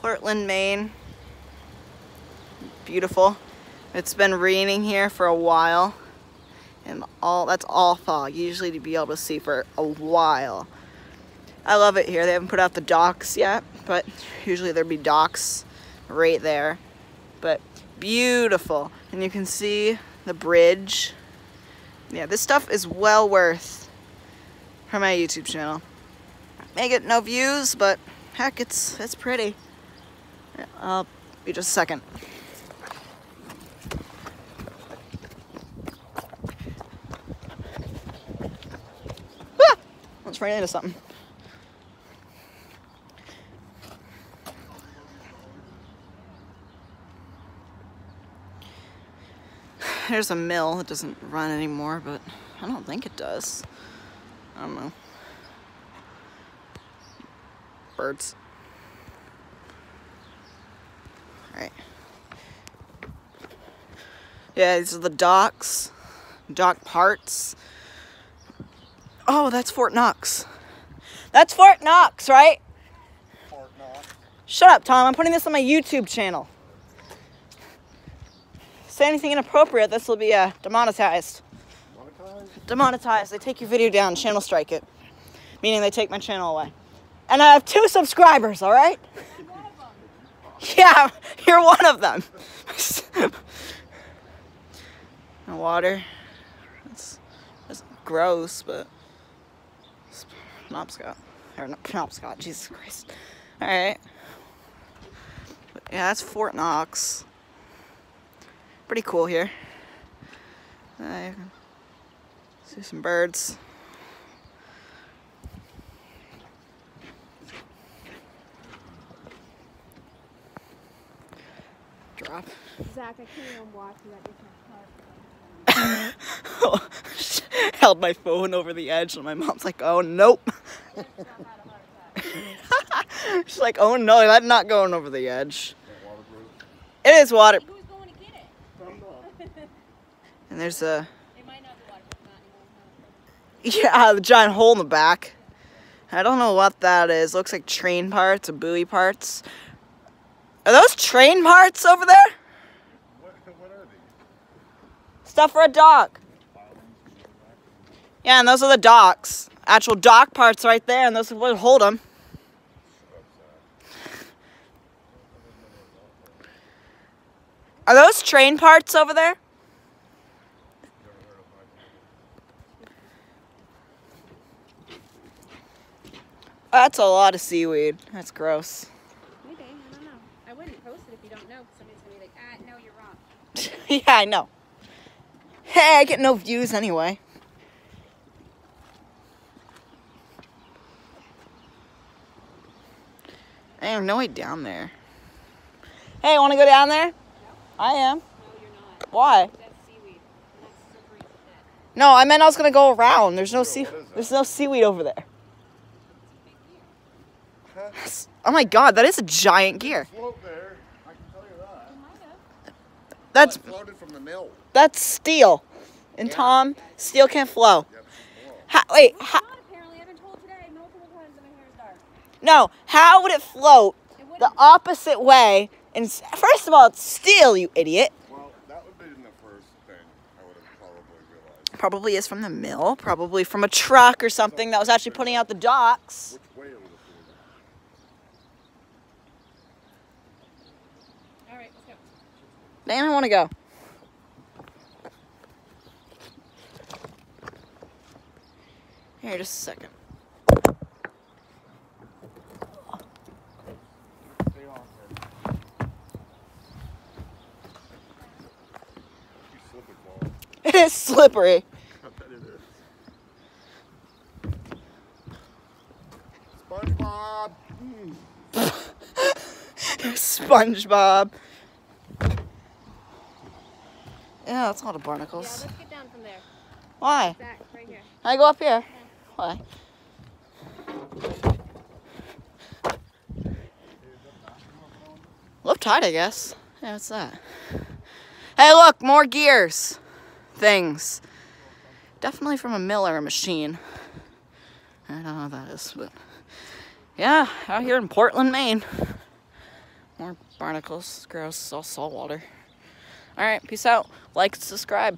Portland, Maine. Beautiful. It's been raining here for a while, and that's all fog. Usually to be able to see for a while. I love it here. They haven't put out the docks yet, but usually there'd be docks right there. But beautiful, and you can see the bridge. Yeah, this stuff is well worth for my YouTube channel. May get no views, but heck, it's pretty. I'll be just a second. Ah! Let's run into something. There's a mill. It doesn't run anymore, but I don't think it does. I don't know. Birds. Alright. Yeah, these are the docks. Dock parts. Oh, that's Fort Knox. That's Fort Knox, right? Fort Knox. Shut up, Tom. I'm putting this on my YouTube channel. Say anything inappropriate, this will be demonetized. Demonetized. They take your video down, channel strike it. Meaning they take my channel away. And I have 2 subscribers, alright? Yeah, you're one of them. And water. It's gross, but it's Penobscot. Or not Penobscot, Jesus Christ. Alright. Yeah, that's Fort Knox. Pretty cool here. See some birds. Drop. Zach, I can't even watch that. Held my phone over the edge, and my mom's like, "Oh nope." She's like, "Oh no, that's not going over the edge." It is water. Who's going to get it? And there's a. It might not be water, Yeah, the giant hole in the back. I don't know what that is. Looks like train parts or buoy parts. Are those train parts over there? What are these? Stuff for a dock. Yeah, and those are the docks. Actual dock parts right there, and those would hold them. Are those train parts over there? That's a lot of seaweed. That's gross. Maybe, I don't know. I wouldn't post it if you don't know, because somebody's going to be like, no, you're wrong. Yeah, I know. Hey, I get no views anyway. I have no way down there. Hey, want to go down there? No. I am. No, you're not. Why? That's seaweed. That's slippery as shit. No, I meant I was gonna go around. There's no seaweed over there. Oh my God, that is a giant gear. Float there. I can tell you that. You might have. That's Floated from the mill. that's steel. And Tom, steel can't flow. Yeah, Wait, Not apparently. I've been told today multiple times that my hair is dark. no. How would it float the opposite way? And first of all, it's steel, you idiot. well, that would be the first thing I would have probably realized. Probably is from the mill. Probably from a truck or something that was actually putting out the docks. Which way it would have floated. All right, let's go. Man, I want to go. Here, just a second. Stay on there. You slip and fall. It is slippery. I bet it is. SpongeBob. SpongeBob. Yeah, that's a lot of Yeah, barnacles. let's get down from there. Why? Zach, right here. Can I go up here? Why? Low tide, I guess. Yeah, what's that? Hey, look, more gears. Things. Definitely from a mill or a machine. I don't know what that is, but yeah, out here in Portland, Maine. More barnacles. Gross. It's all salt water. All right. Peace out. Like, subscribe.